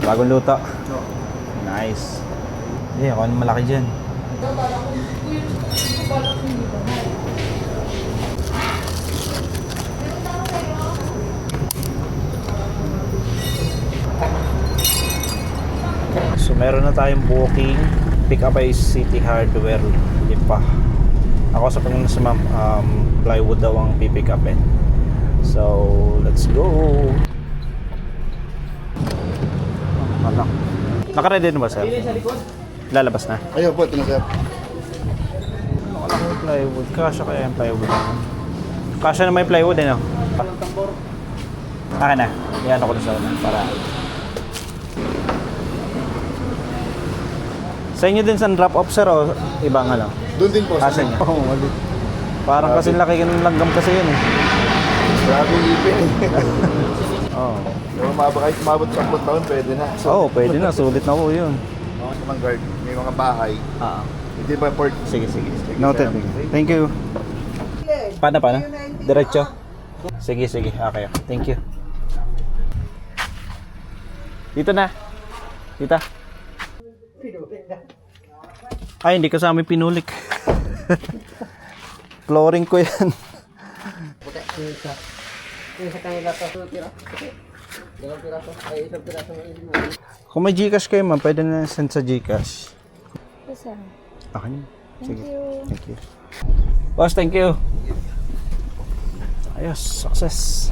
Bagong luto. Nice. Eh, ako ang malaki dyan. So meron na tayong booking. Pick up ay City Hardware Lipa. Ako sa Panginoon sa ma'am, plywood daw ang pipick upin. So let's go. Anak. Naka-ready na ba sir? Lalabas na. Ayun po, ito na sir. Wala ko plywood. Kasha kaya yung plywood. Kasha na may plywood eh no? Akin na. Yan ako na sa una. Para sa inyo din sa drop off sir o ibang ano? Doon din po. Asa niya? Oo, mali. Parang kasi laki ng langgam kasi yun eh. Grabe yung ipin eh. Oo. Yung kahit umabot sa 10 taon, pwede na. Oo, pwede na. Sulit na po yun. Sa mga guard, may mga bahay. Hindi ba port? Sige, sige. Noted. Thank you. Paano? Diretso? Sige, sige. Okay. Thank you. Dito na. Dito. Ay, hindi kasama yung pinulik. Flooring ko yan. Kung may Gcash kayo ma'am, pwede na send sa Gcash. Akin yun. Sige. Thank you. Boss, thank you. Ayos, success.